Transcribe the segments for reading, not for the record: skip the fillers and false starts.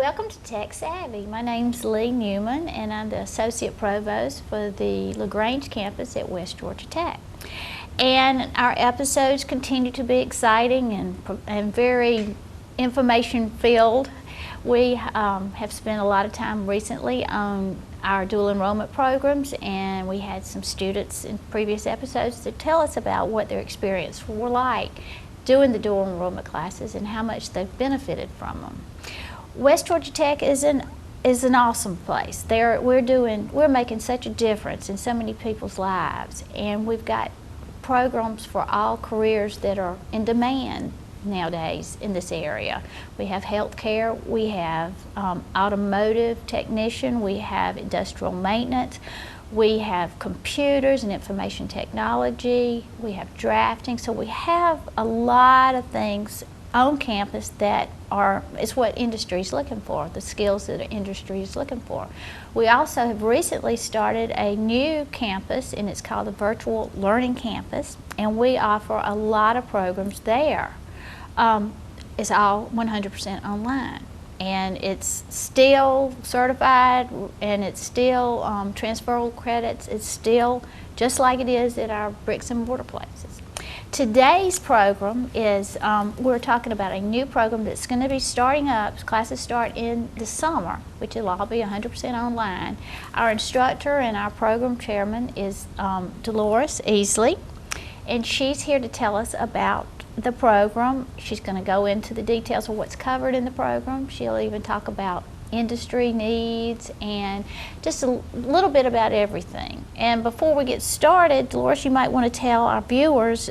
welcome to Tech Savvy. My name's Leigh Newman, and I'm the Associate Provost for the LaGrange campus at West Georgia Tech. And our episodes continue to be exciting and very information-filled. We have spent a lot of time recently on our dual enrollment programs, and we had some students in previous episodes to tell us about what their experience were like doing the dual enrollment classes and how much they've benefited from them. West Georgia Tech is an awesome place. We're making such a difference in so many people's lives, and we've got programs for all careers that are in demand nowadays in this area. We have healthcare, we have automotive technician, we have industrial maintenance, we have computers and information technology, we have drafting. So we have a lot of things on campus that is what industry is looking for, the skills that the industry is looking for. We also have recently started a new campus, and it's called the Virtual Learning Campus, and we offer a lot of programs there. It's all 100% online, and it's still certified, and it's still transferable credits. It's still just like it is at our bricks and mortar places. Today's program is, we're talking about a new program that's going to be starting up. Classes start in the summer, which will all be 100% online. Our instructor and our program chairman is Dolores Easley, and she's here to tell us about the program. She's going to go into the details of what's covered in the program. She'll even talk about industry needs and just a little bit about everything. And before we get started, Dolores, you might want to tell our viewers,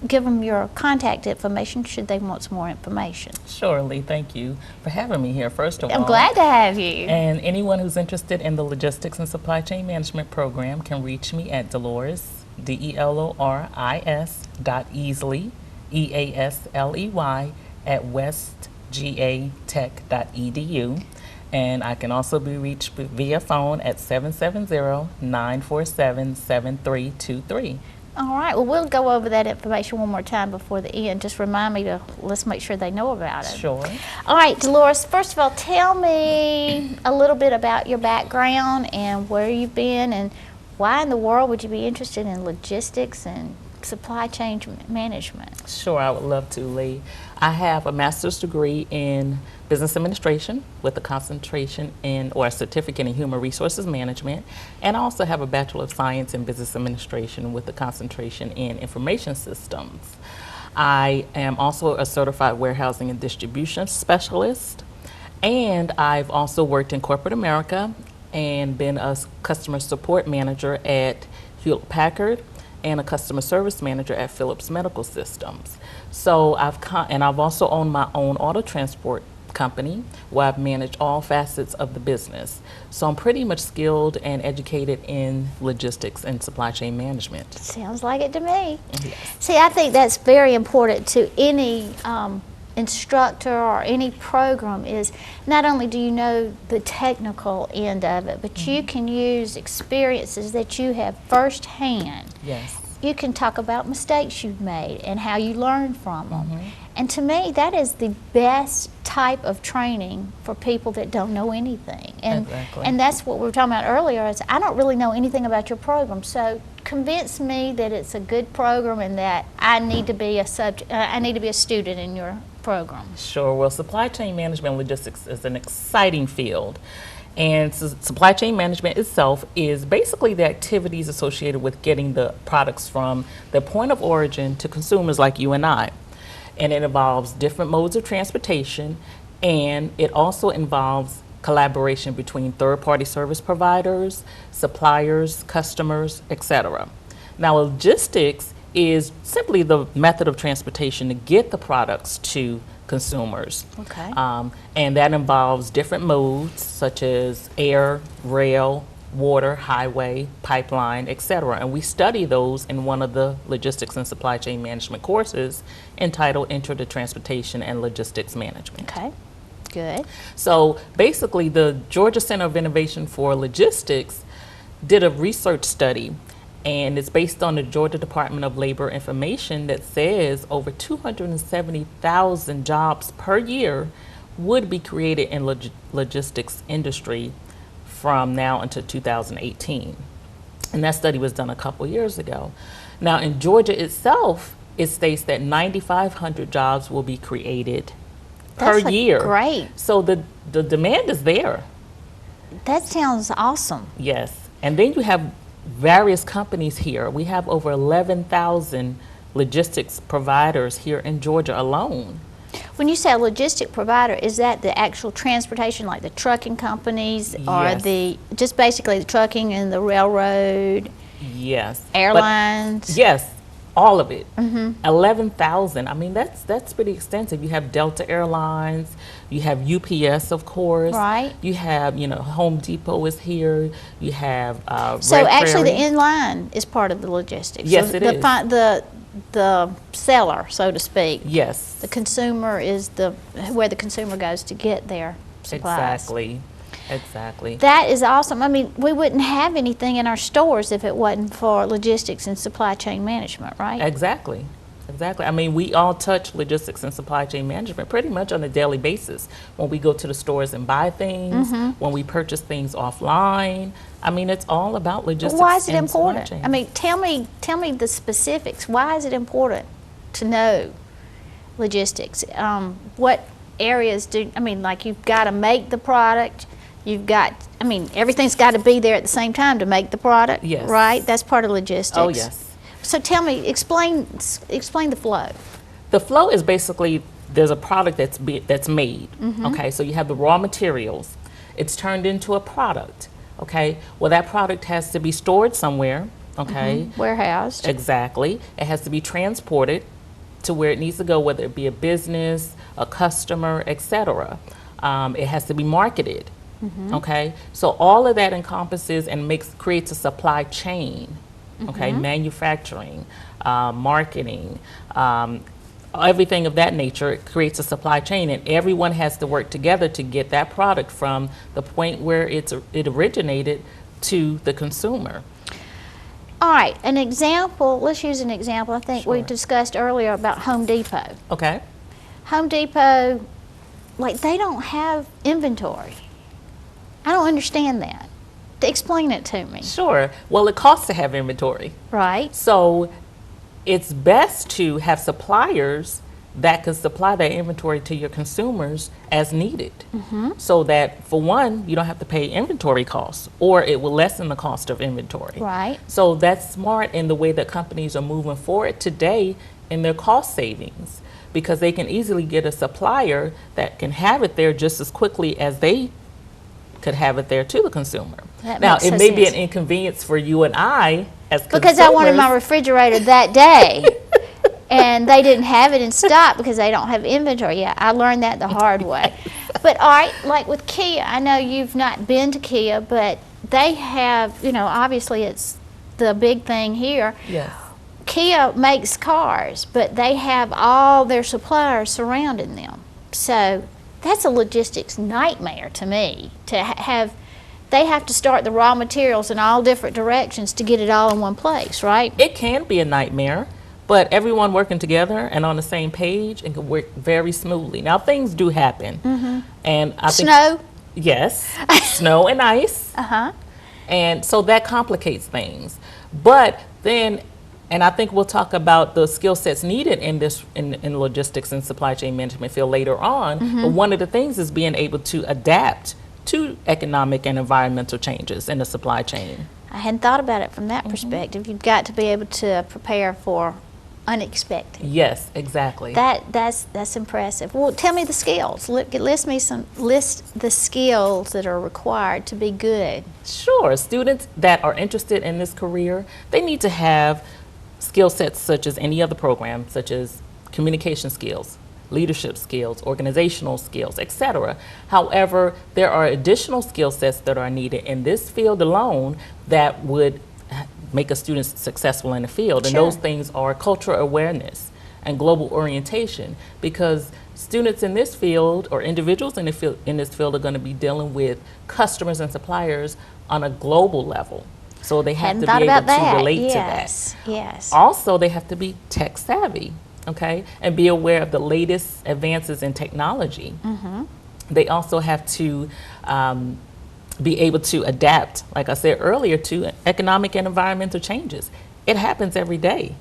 give them your contact information should they want some more information. Surely. Thank you for having me here, first of all. I'm glad to have you. And anyone who's interested in the Logistics and Supply Chain Management program can reach me at Dolores, DELORIS .Easley, EASLEY at westgatech.edu. And I can also be reached via phone at 770-947-7323. All right, well, we'll go over that information one more time before the end. Just remind me let's make sure they know about it. Sure. All right, Dolores, first of all, tell me a little bit about your background and where you've been, and why in the world would you be interested in logistics and supply chain management? Sure, I would love to, Leigh. I have a master's degree in business administration with a concentration or a certificate in human resources management, and I also have a Bachelor of Science in business administration with a concentration in information systems. I am also a certified warehousing and distribution specialist, and I've also worked in corporate America and been a customer support manager at Hewlett-Packard and a customer service manager at Philips Medical Systems. So I've also owned my own auto transport company where I've managed all facets of the business. So I'm pretty much skilled and educated in logistics and supply chain management. Sounds like it to me. Yes. See, I think that's very important to any instructor or any program, is not only do you know the technical end of it, but you can use experiences that you have firsthand. Yes. You can talk about mistakes you've made and how you learned from them. And to me, that is the best type of training for people that don't know anything. And, exactly. And that's what we were talking about earlier, is I don't really know anything about your program, so convince me that it's a good program and that I need to be a student in your program. Sure. Well, supply chain management and logistics is an exciting field. And supply chain management itself is basically the activities associated with getting the products from the point of origin to consumers like you and I. And it involves different modes of transportation, and it also involves collaboration between third-party service providers, suppliers, customers, etc. Now, logistics is simply the method of transportation to get the products to consumers. Okay. And that involves different modes such as air, rail, water, highway, pipeline, etc. And we study those in one of the logistics and supply chain management courses entitled Intro to Transportation and Logistics Management. Okay, good. So basically, the Georgia Center of Innovation for Logistics did a research study, and it's based on the Georgia Department of Labor information that says over 270,000 jobs per year would be created in logistics industry from now until 2018. And that study was done a couple years ago. Now in Georgia itself, it states that 9,500 jobs will be created per year. Great. So the demand is there. That sounds awesome. Yes. And then you have various companies here. We have over 11,000 logistics providers here in Georgia alone. When you say a logistic provider, is that the actual transportation, like the trucking companies, or Yes. just basically the trucking and the railroad, Yes. airlines? Yes, all of it. 11,000. I mean, that's pretty extensive. You have Delta Airlines, you have UPS, of course. Right. You have, Home Depot is here. You have So Red actually Prairie. the inline is part of the logistics. Yes, so it is. The seller, so to speak. Yes. The consumer is where the consumer goes to get their supplies. Exactly. That is awesome. I mean, we wouldn't have anything in our stores if it wasn't for logistics and supply chain management, right? Exactly. I mean, we all touch logistics and supply chain management pretty much on a daily basis. When we go to the stores and buy things, when we purchase things offline. I mean, it's all about logistics. Why is it and supply important? chain. I mean, tell me the specifics. Why is it important to know logistics? What areas like you've got to make the product. Everything's got to be there at the same time to make the product, Yes. right? That's part of logistics. Oh, yes. So tell me, explain the flow. The flow is basically there's a product that's made. Okay, so you have the raw materials. It's turned into a product. Okay, well that product has to be stored somewhere. Okay, Warehoused. exactly. It has to be transported to where it needs to go, whether it be a business, a customer, etc. It has to be marketed. Okay, so all of that encompasses and creates a supply chain. Okay, manufacturing, marketing, everything of that nature. It creates a supply chain, and everyone has to work together to get that product from the point where it originated to the consumer. All right, an example. Let's use an example. I think we Sure. discussed earlier about Home Depot. Okay. Home Depot, they don't have inventory. I don't understand that. Explain it to me. Sure. Well, it costs to have inventory. Right? So it's best to have suppliers that can supply that inventory to your consumers as needed. So that, for one, you don't have to pay inventory costs, or it will lessen the cost of inventory. Right. So that's smart in the way that companies are moving forward today in their cost savings, because they can easily get a supplier that can have it there just as quickly as they could have it there to the consumer. That Now, makes it no may be an sense. inconvenience for you and I as consumers. Because I wanted my refrigerator that day, and they didn't have it in stock because they don't have inventory. Yeah, I learned that the hard way. But all right, like with Kia, I know you've not been to Kia, but they have, obviously it's the big thing here. Yes. Kia makes cars, but they have all their suppliers surrounding them. So that's a logistics nightmare to me, to have. They have to start the raw materials in all different directions to get it all in one place, right? It can be a nightmare, but everyone working together and on the same page and can work very smoothly. Now, things do happen. And I think, Snow? yes, snow and ice. And so that complicates things. But then, and I think we'll talk about the skill sets needed in this in logistics and supply chain management field later on. But one of the things is being able to adapt to economic and environmental changes in the supply chain. I hadn't thought about it from that perspective. You've got to be able to prepare for unexpected. Yes, exactly. That's impressive. Well, tell me the skills. List the skills that are required to be good. Sure. Students that are interested in this career, they need to have skill sets such as any other program, such as communication skills, leadership skills, organizational skills, etc. However, there are additional skill sets that are needed in this field alone that would make a student successful in the field. And Sure. those things are cultural awareness and global orientation, because students in this field or individuals in this field are going to be dealing with customers and suppliers on a global level. So they have Hadn't to thought be able about that. to relate Yes, to that. yes. Also, they have to be tech savvy, okay, and be aware of the latest advances in technology. They also have to be able to adapt, like I said earlier, to economic and environmental changes. It happens every day.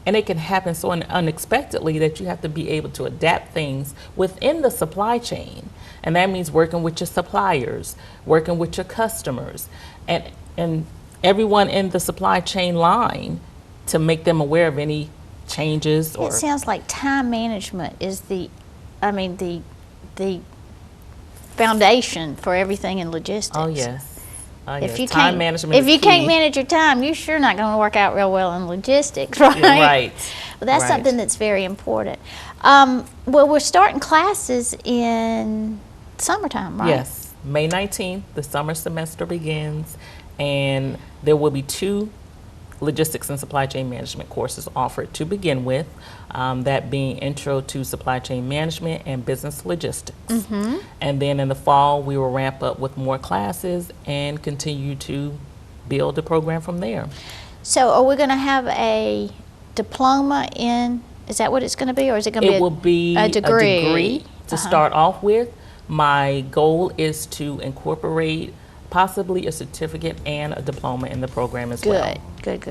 And it can happen so unexpectedly that you have to be able to adapt things within the supply chain. And that means working with your suppliers, working with your customers, and everyone in the supply chain line to make them aware of any changes. It sounds like time management is the foundation for everything in logistics. Oh, yes. If you time management if is you key. can't manage your time, you're sure not going to work out real well in logistics, right? Yeah, right. Well, that's right. something that's very important. Well, we're starting classes in summertime, right? Yes, May 19th, the summer semester begins, and there will be 2 logistics and supply chain management courses offered to begin with, that being Intro to Supply Chain Management and Business Logistics. Mm-hmm. And then in the fall, we will ramp up with more classes and continue to build the program from there. So are we going to have a diploma in, is that what it's going to be, or is it going to be It will be a degree? To start off with. My goal is to incorporate possibly a certificate and a diploma in the program as well. Good.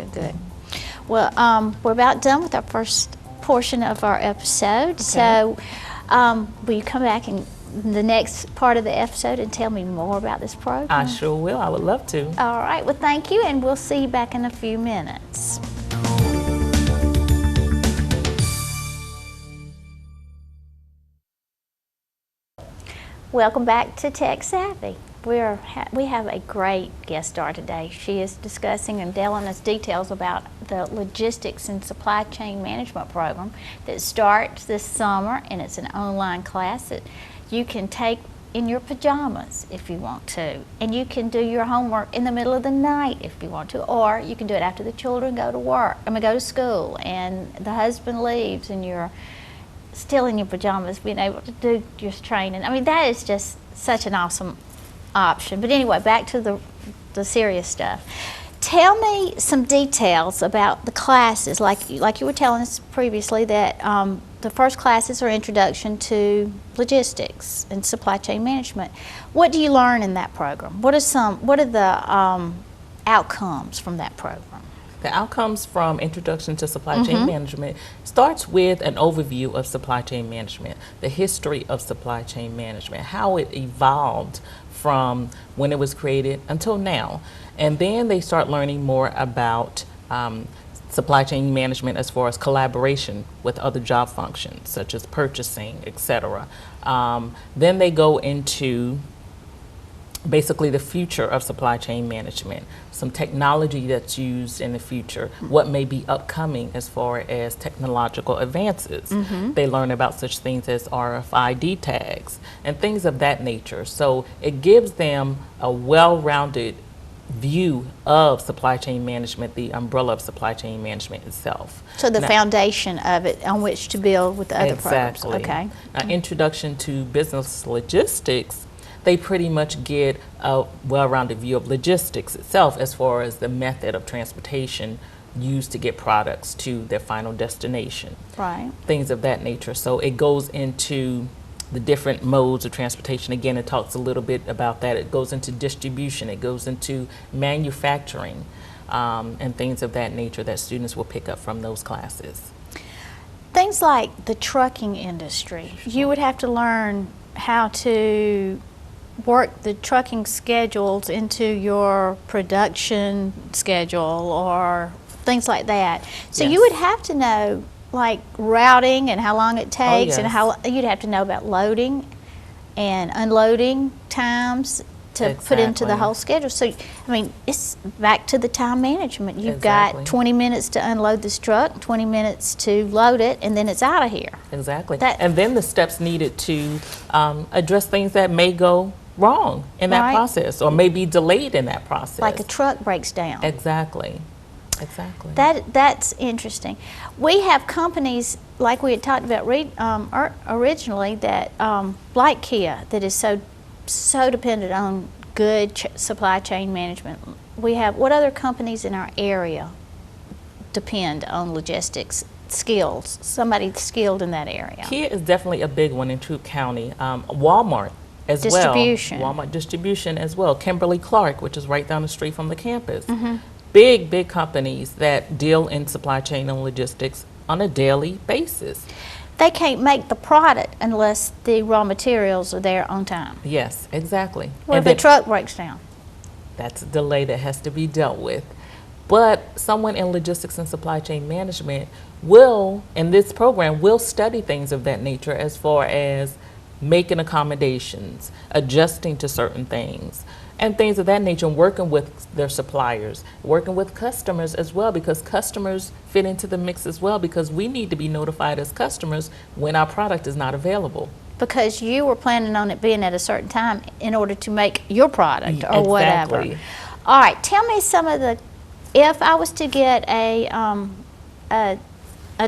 Well, we're about done with our first portion of our episode. Okay. So will you come back in the next part of the episode and tell me more about this program? I sure will. I would love to. All right. Well, thank you, and we'll see you back in a few minutes. Welcome back to Tech Savvy. We have a great guest star today. She is discussing and telling us details about the Logistics and Supply Chain Management program that starts this summer, and it's an online class that you can take in your pajamas if you want to, and you can do your homework in the middle of the night if you want to, or you can do it after the children go to school and the husband leaves and you're still in your pajamas being able to do your training. I mean, that is just such an awesome option. But anyway, back to the serious stuff. Tell me some details about the classes. Like you were telling us previously that the first classes are introduction to logistics and supply chain management. What do you learn in that program? What are the outcomes from that program? The outcomes from Introduction to Supply Chain Management starts with an overview of supply chain management, the history of supply chain management, how it evolved from when it was created until now. And then they start learning more about supply chain management as far as collaboration with other job functions, such as purchasing, etc. Then they go into basically the future of supply chain management, some technology that's used in the future, what may be upcoming as far as technological advances. They learn about such things as RFID tags and things of that nature. So it gives them a well-rounded view of supply chain management, the umbrella of supply chain management itself. So the foundation of it on which to build with the other programs. Okay. Introduction to Business Logistics, they pretty much get a well-rounded view of logistics itself as far as the method of transportation used to get products to their final destination. Right. Things of that nature. So it goes into the different modes of transportation. Again, it talks a little bit about that. It goes into distribution. It goes into manufacturing and things of that nature that students will pick up from those classes. Things like the trucking industry. You would have to learn how to work the trucking schedules into your production schedule or things like that. So you would have to know like routing and how long it takes, and how you'd have to know about loading and unloading times to put into the whole schedule. So, I mean, it's back to the time management. You've got 20 minutes to unload this truck, 20 minutes to load it, and then it's out of here. Exactly. And then the steps needed to address things that may go wrong in that process or may be delayed in that process. Like a truck breaks down. Exactly. That's interesting. We have companies, like we had talked about originally, that like Kia, that is so dependent on good supply chain management. We have, what other companies in our area depend on logistics skills, somebody skilled in that area? Kia is definitely a big one in Troup County. Walmart as Distribution. well. Walmart distribution as well. Kimberly-Clark, which is right down the street from the campus. Big companies that deal in supply chain and logistics on a daily basis. They can't make the product unless the raw materials are there on time. Yes, exactly. What if And the truck breaks down? that's a delay that has to be dealt with. But someone in logistics and supply chain management will, in this program, will study things of that nature as far as making accommodations, adjusting to certain things, and things of that nature, and working with their suppliers, working with customers as well, because customers fit into the mix as well, because we need to be notified as customers when our product is not available. Because you were planning on it being at a certain time in order to make your product or whatever. Exactly. All right, tell me some of the, if I was to get a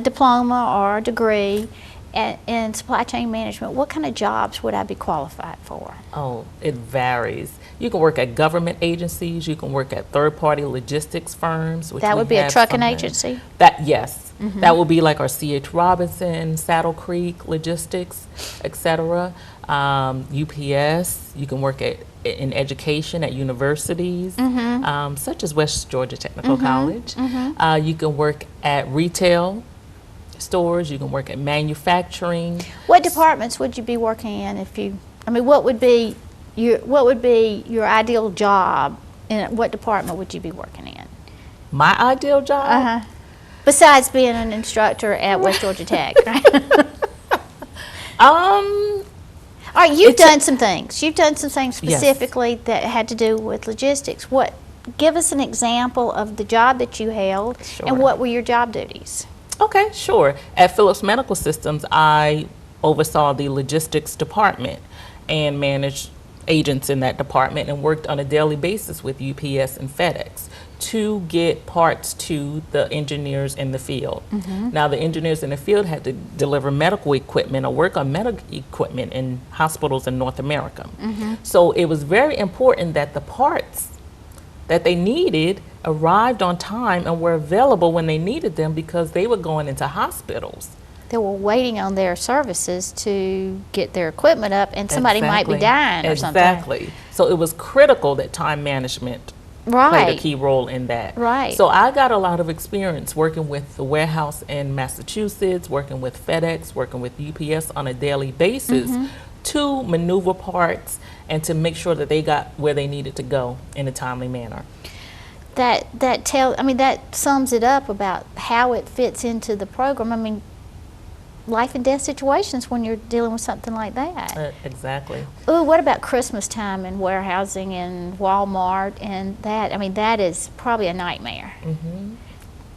diploma or a degree in supply chain management, what kind of jobs would I be qualified for? Oh, it varies. You can work at government agencies. You can work at third-party logistics firms. Which That we would be a have trucking some agency? Yes. That would be like our C.H. Robinson, Saddle Creek Logistics, etc. UPS. You can work in education at universities, such as West Georgia Technical College. You can work at retail stores. You can work at manufacturing. What departments would you be working in if you, I mean, what would be your ideal job, and what department would you be working in? My ideal job? Besides being an instructor at West Georgia Tech, right? All right, you've done some things. You've done some things specifically that had to do with logistics. Give us an example of the job that you held, and what were your job duties? Okay, sure. At Phillips Medical Systems, I oversaw the logistics department and managed agents in that department, and worked on a daily basis with UPS and FedEx to get parts to the engineers in the field. Now, the engineers in the field had to deliver medical equipment or work on medical equipment in hospitals in North America. So it was very important that the parts that they needed arrived on time and were available when they needed them, because they were going into hospitals. They were waiting on their services to get their equipment up, and somebody might be dying or something. Exactly. So it was critical that time management played a key role in that. Right. So I got a lot of experience working with the warehouse in Massachusetts, working with FedEx, working with UPS on a daily basis to maneuver parts and to make sure that they got where they needed to go in a timely manner. That sums it up about how it fits into the program. I mean, life and death situations when you're dealing with something like that. Exactly. Ooh, what about Christmas time and warehousing and Walmart and that? I mean, that is probably a nightmare.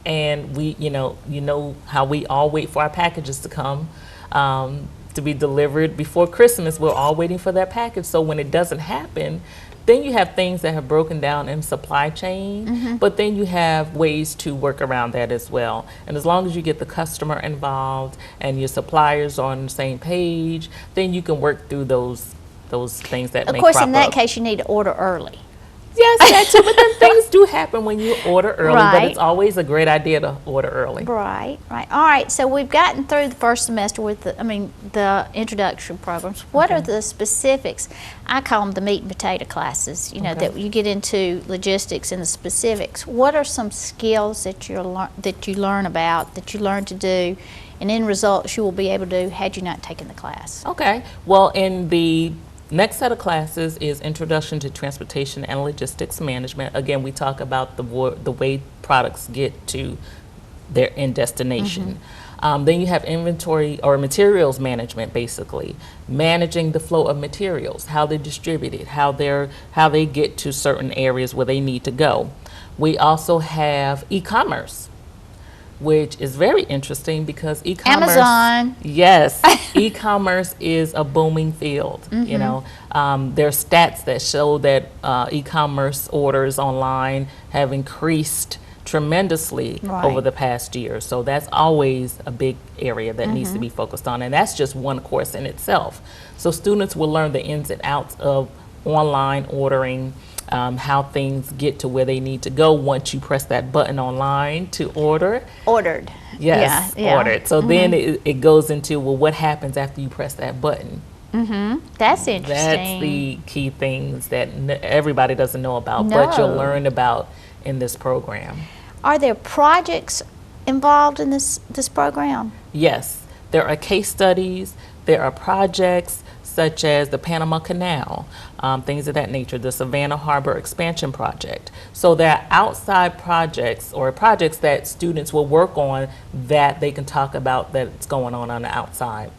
And we, you know how we all wait for our packages to come to be delivered before Christmas. We're all waiting for that package. So when it doesn't happen, then you have things that have broken down in supply chain, but then you have ways to work around that as well. And as long as you get the customer involved and your suppliers are on the same page, then you can work through those things that may crop up. Of course, in that case, you need to order early. Yes, that too, but then things do happen when you order early, but it's always a great idea to order early. Right. All right, so we've gotten through the first semester with the introduction programs. What are the specifics? I call them the meat and potato classes, that you get into logistics and the specifics. What are some skills that you learn about, that you learn to do, and in results you will be able to do had you not taken the class? Okay. Well, in the next set of classes is Introduction to Transportation and Logistics Management. Again, we talk about the way products get to their end destination. Then you have inventory or materials management, basically managing the flow of materials, how they're distributed, how they get to certain areas where they need to go. We also have e-commerce, which is very interesting because e-commerce, Amazon. Yes, e-commerce is a booming field. There are stats that show that e-commerce orders online have increased tremendously over the past year. So that's always a big area that needs to be focused on, and that's just one course in itself. So students will learn the ins and outs of online ordering, how things get to where they need to go once you press that button online to order. Ordered. Yes, ordered. So then it goes into, well, what happens after you press that button? That's interesting. That's the key things that everybody doesn't know about, but you'll No. learn about in this program. Are there projects involved in this program? Yes, there are case studies, there are projects such as the Panama Canal, things of that nature, the Savannah Harbor Expansion Project. So there are outside projects or projects that students will work on that they can talk about that's going on the outside.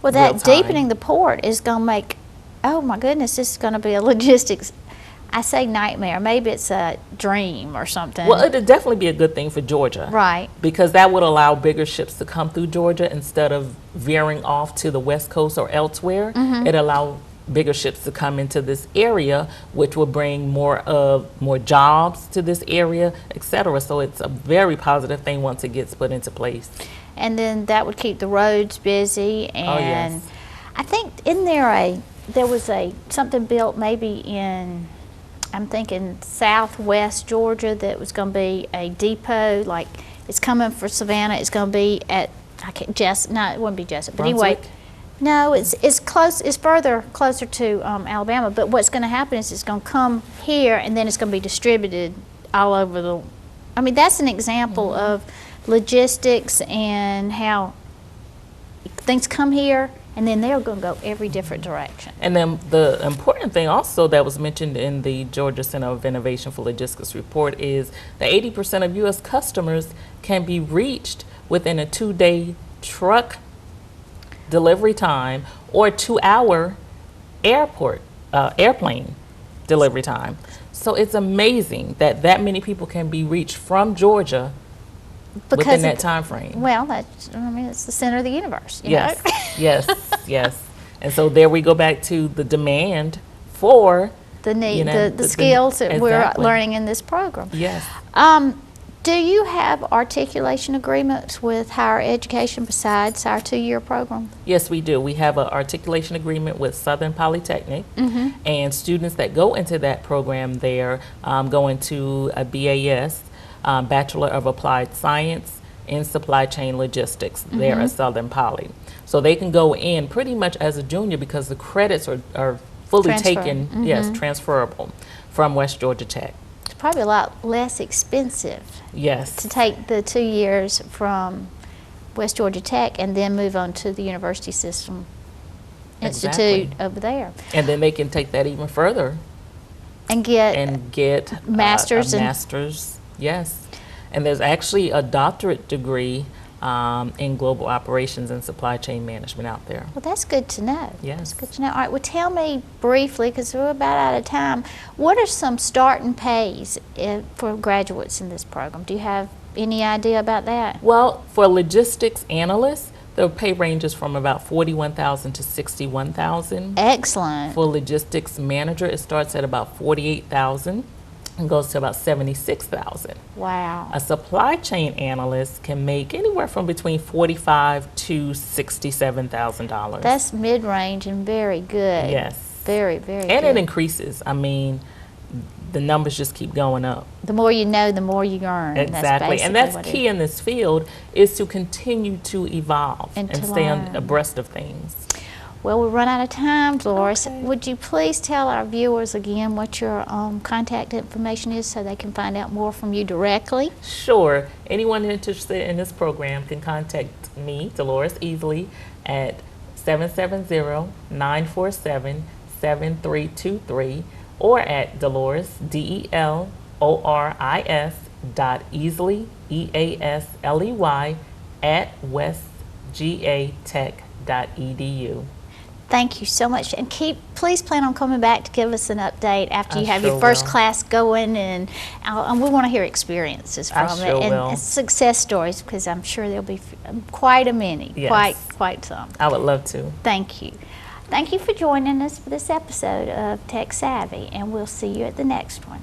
Well, that Real time. deepening the port is going to make, oh my goodness, this is going to be a logistics, I say nightmare, maybe it's a dream or something. Well, it'd definitely be a good thing for Georgia. Right. Because that would allow bigger ships to come through Georgia instead of veering off to the West Coast or elsewhere. It allow bigger ships to come into this area, which will bring more jobs to this area, et cetera. So it's a very positive thing once it gets put into place. And then that would keep the roads busy. And Oh, yes. I think there was something built maybe in, I'm thinking southwest Georgia, that was going to be a depot, like it's coming for Savannah. It's going to be at, no, it wouldn't be Jessup, but anyway. Brunswick? No, it's close. It's closer to Alabama. But what's going to happen is it's going to come here, and then it's going to be distributed all over the. I mean, that's an example of logistics and how things come here, and then they're going to go every different direction. And then the important thing also that was mentioned in the Georgia Center of Innovation for Logistics report is that 80% of U.S. customers can be reached within a 2-day truck delivery time or 2-hour airplane delivery time. So it's amazing that many people can be reached from Georgia within that time frame. Well, it's the center of the universe. You Yes, know? yes. And so there we go back to the demand for the need, you know, the skills that we're exactly. learning in this program. Yes. Do you have articulation agreements with higher education besides our 2-year program? Yes, we do. We have an articulation agreement with Southern Polytechnic, and students that go into that program there go into a BAS, Bachelor of Applied Science in Supply Chain Logistics there at Southern Poly. So they can go in pretty much as a junior because the credits are fully taken, yes, transferable from West Georgia Tech. It's probably a lot less expensive Yes. to take the 2 years from West Georgia Tech and then move on to the University System Institute over there. And then they can take that even further And get masters. and Masters, yes. And there's actually a doctorate degree in global operations and supply chain management out there. well, that's good to know. Yes. That's good to know. All right, well, tell me briefly, because we're about out of time, what are some starting pays for graduates in this program? Do you have any idea about that? Well, for logistics analysts, the pay ranges from about $41,000 to $61,000. Excellent. For logistics manager, it starts at about $48,000 and goes to about $76,000. Wow. A supply chain analyst can make anywhere from between $45,000 to $67,000. That's mid-range and very good. Yes. Very, very good. And it increases. I mean, the numbers just keep going up. The more you know, the more you earn. Exactly. And that's what it key in this field, is to continue to evolve And to stay learn. abreast of things. Well, we've run out of time, Dolores. Okay. Would you please tell our viewers again what your contact information is so they can find out more from you directly? Sure. Anyone interested in this program can contact me, Dolores Easley, at 770-947-7323 or at Dolores, DELORIS.Easley, EASLEY, at westgatech.edu. Thank you so much, and please plan on coming back to give us an update after you have sure your first will. class going, and we want to hear experiences I from sure it will. and success stories, because I'm sure there'll be quite a many, Yes. quite some. I would love to. Thank you. Thank you for joining us for this episode of Tech Savvy, and we'll see you at the next one.